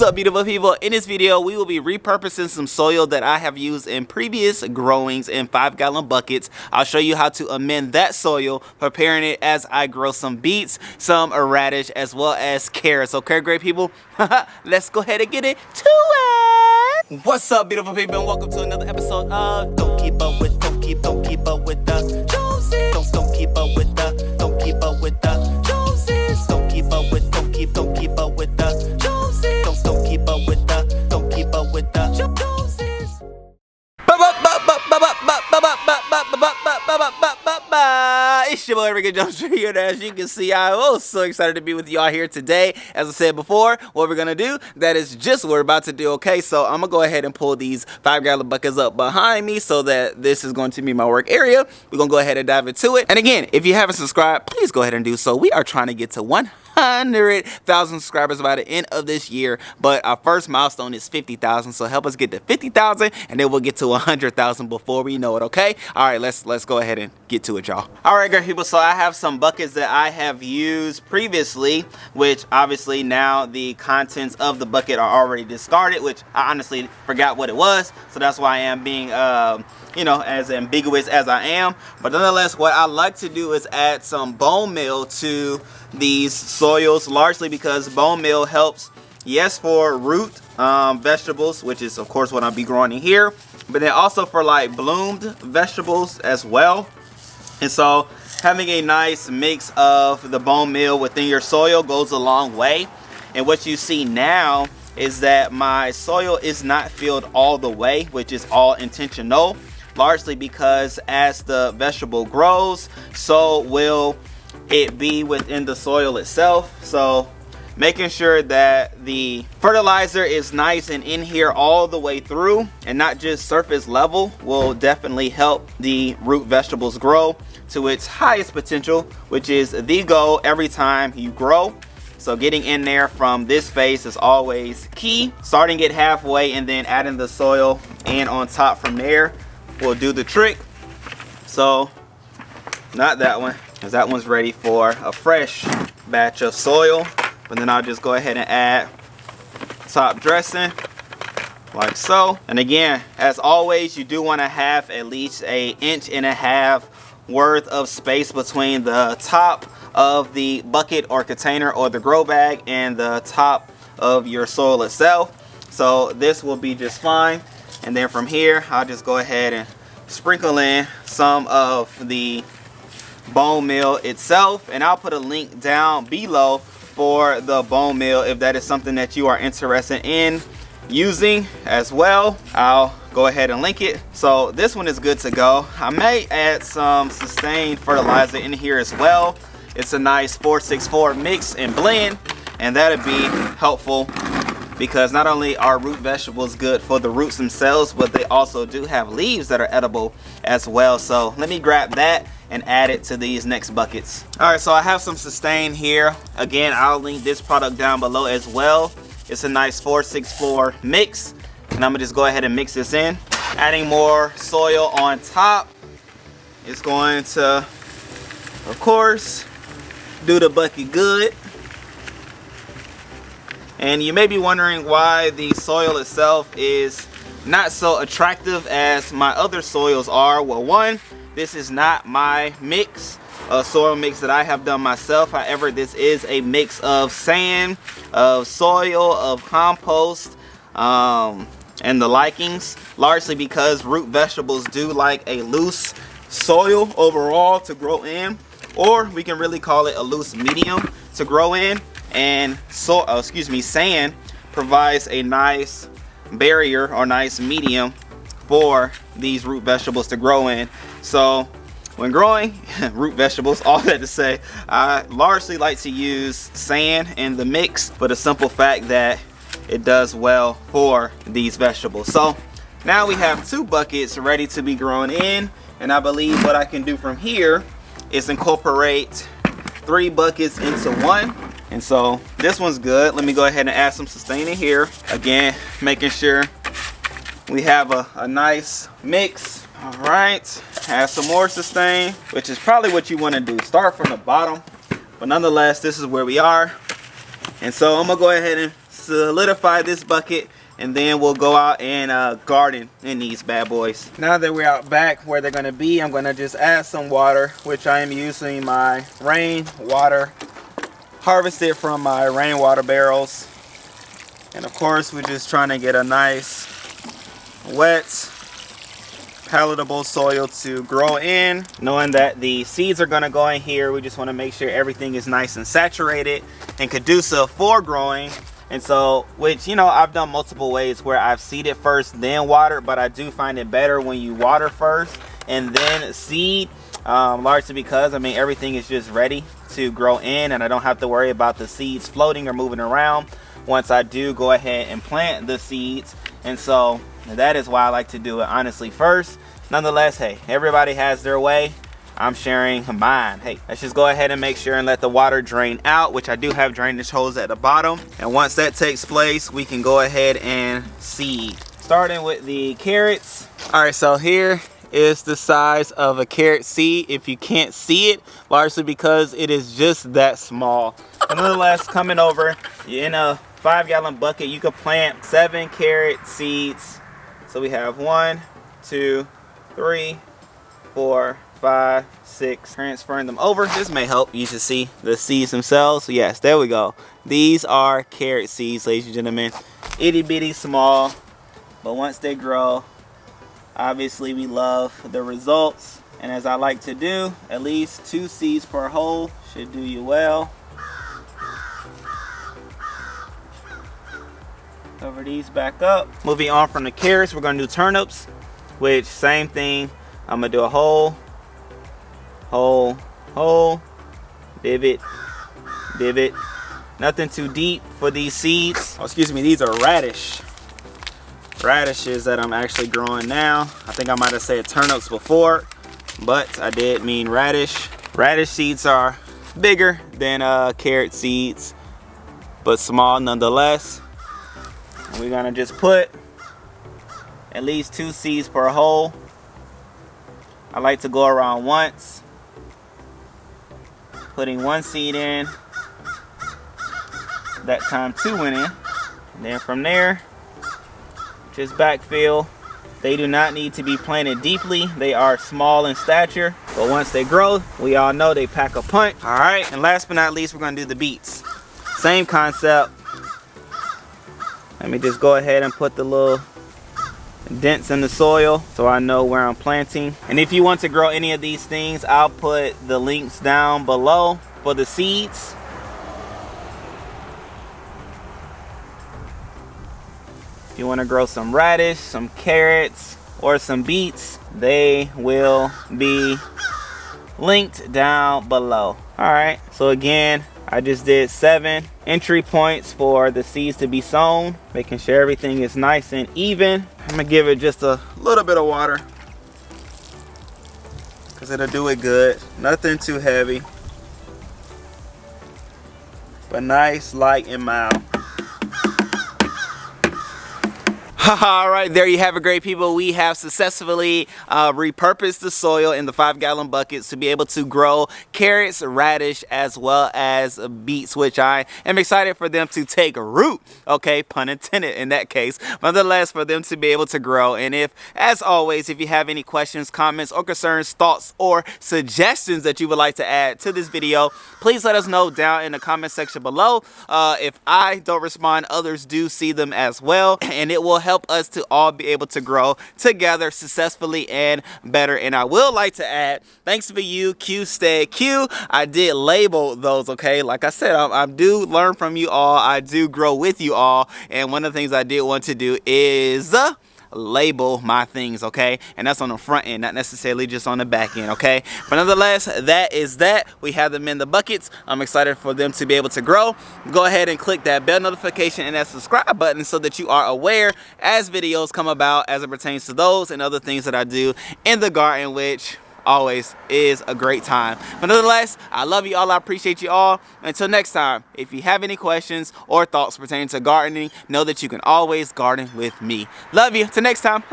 What's up, beautiful people? In this video, we will be repurposing some soil that I have used in previous growings in 5-gallon buckets. I'll show you how to amend that soil, preparing it as I grow some beets, some radish, as well as carrots. Okay, great people, let's go ahead and get it to it. What's up, beautiful people, and welcome to another episode of Don't Keep Up With the Joneses. Don't keep up with the Joneses. Don't keep up with the Joneses. Don't keep up with the Joneses. Don't keep up with the Joneses. It's your boy Ricky Jones here, and as you can see, I'm so excited to be with y'all here today. As I said before, what we're gonna do, that is just what we're about to do. Okay, so I'm gonna go ahead and pull these 5-gallon buckets up behind me so that this is going to be my work area. We're gonna go ahead and dive into it. And again, if you haven't subscribed, please go ahead and do so. We are trying to get to 100,000 subscribers by the end of this year, but our first milestone is 50,000, so help us get to 50,000 and then we'll get to 100,000 before we know it. Okay, all right, let's go ahead and get to it, y'all. All right, great people, so I have some buckets that I have used previously, which obviously now the contents of the bucket are already discarded, which I honestly forgot what it was, so that's why I am being you know, as ambiguous as I am. But nonetheless, what I like to do is add some bone meal to these soils, largely because bone meal helps, yes, for root vegetables, which is of course what I'll be growing in here, but then also for like bloomed vegetables as well. And so having a nice mix of the bone meal within your soil goes a long way. And what you see now is that my soil is not filled all the way, which is all intentional, largely because as the vegetable grows, so will it be within the soil itself. So making sure that the fertilizer is nice and in here all the way through and not just surface level will definitely help the root vegetables grow to its highest potential, which is the goal every time you grow. So getting in there from this phase is always key. Starting it halfway and then adding the soil in on top from there will do the trick. So not that one, because that one's ready for a fresh batch of soil. But then I'll just go ahead and add top dressing like so. And again, as always, you do want to have at least 1.5 inches worth of space between the top of the bucket or container or the grow bag and the top of your soil itself. So this will be just fine. And then from here, I'll just go ahead and sprinkle in some of the bone meal itself, and I'll put a link down below for the bone meal if that is something that you are interested in using as well. I'll go ahead and link it. So this one is good to go. I may add some sustained fertilizer in here as well. It's a nice 4-6-4 mix and blend, and that'll be helpful because not only are root vegetables good for the roots themselves, but they also do have leaves that are edible as well. So let me grab that and add it to these next buckets. All right, so I have some sustain here. Again, I'll link this product down below as well. It's a nice 4-6-4 mix, and I'm gonna just go ahead and mix this in. Adding more soil on top is going to, of course, do the bucket good. And you may be wondering why the soil itself is not so attractive as my other soils are. Well, one, this is not my mix, a soil mix that I have done myself. However, this is a mix of sand, of soil, of compost, and the likings, largely because root vegetables do like a loose soil overall to grow in, or we can really call it a loose medium to grow in. And so, sand provides a nice barrier or nice medium for these root vegetables to grow in. So when growing root vegetables, all that to say, I largely like to use sand in the mix for the simple fact that it does well for these vegetables. So now we have 2 buckets ready to be grown in, and I believe what I can do from here is incorporate 3 buckets into one. And so this one's good. Let me go ahead and add some sustain in here. Again, making sure we have a nice mix. All right, add some more sustain, which is probably what you want to do. Start from the bottom, but nonetheless, this is where we are. And so I'm gonna go ahead and solidify this bucket, and then we'll go out and garden in these bad boys. Now that we're out back where they're gonna be, I'm gonna just add some water, which I am using my rain water, harvested from my rainwater barrels. And of course, we're just trying to get a nice, wet, palatable soil to grow in. Knowing that the seeds are gonna go in here, we just wanna make sure everything is nice and saturated and conducive for growing. And so, which, you know, I've done multiple ways where I've seeded first, then watered, but I do find it better when you water first and then seed, largely because, I mean, everything is just ready to grow in and I don't have to worry about the seeds floating or moving around once I do go ahead and plant the seeds. And so that is why I like to do it honestly first. Nonetheless, hey, everybody has their way. I'm sharing mine. Hey, let's just go ahead and make sure and let the water drain out, which I do have drainage holes at the bottom. And once that takes place, we can go ahead and seed. Starting with the carrots. All right, so here is the size of a carrot seed if you can't see it, largely because it is just that small. But nonetheless, coming over in a 5-gallon bucket, you could plant 7 carrot seeds. So we have 1, 2, 3, 4, 5, 6. Transferring them over. This may help you to see the seeds themselves. So yes, there we go. These are carrot seeds, ladies and gentlemen. Itty bitty small, but once they grow, obviously we love the results. And as I like to do, at least 2 seeds per hole should do you well. Cover these back up. Moving on from the carrots, we're gonna do turnips, which same thing. I'm gonna do a hole, hole, hole, divot, divot. Nothing too deep for these seeds. Oh, excuse me, these are radishes that I'm actually growing now. I think I might have said turnips before, but I did mean radish. Radish seeds are bigger than carrot seeds, but small nonetheless. And we're gonna just put at least 2 seeds per hole. I like to go around once, putting 1 seed in. That time 2 went in. And then from there, just backfill. They do not need to be planted deeply. They are small in stature, but once they grow, we all know they pack a punch. All right, and last but not least, we're gonna do the beets. Same concept. Let me just go ahead and put the little dents in the soil so I know where I'm planting. And if you want to grow any of these things, I'll put the links down below for the seeds. If you want to grow some radish, some carrots, or some beets, they will be linked down below. All right, so again, I just did 7 entry points for the seeds to be sown, making sure everything is nice and even. I'm gonna give it just a little bit of water because it'll do it good. Nothing too heavy, but nice, light, and mild. All right, there you have it, great people. We have successfully repurposed the soil in the 5-gallon buckets to be able to grow carrots, radish, as well as beets, which I am excited for them to take root. Okay, pun intended in that case. Nonetheless, for them to be able to grow. And if, as always, if you have any questions, comments, or concerns, thoughts, or suggestions that you would like to add to this video, please let us know down in the comment section below. If I don't respond, others do see them as well, and it will help us to all be able to grow together successfully and better. And I will like to add, thanks for you, Q Stay Q. I did label those, okay? Like I said, I do learn from you all. I do grow with you all. And one of the things I did want to do is label my things, okay? And that's on the front end, not necessarily just on the back end, okay? But nonetheless, that is that. We have them in the buckets. I'm excited for them to be able to grow. Go ahead and click that bell notification and that subscribe button so that you are aware as videos come about as it pertains to those and other things that I do in the garden, which always is a great time. But nonetheless, I love you all. I appreciate you all. Until next time, if you have any questions or thoughts pertaining to gardening, know that you can always garden with me. Love you. Till next time.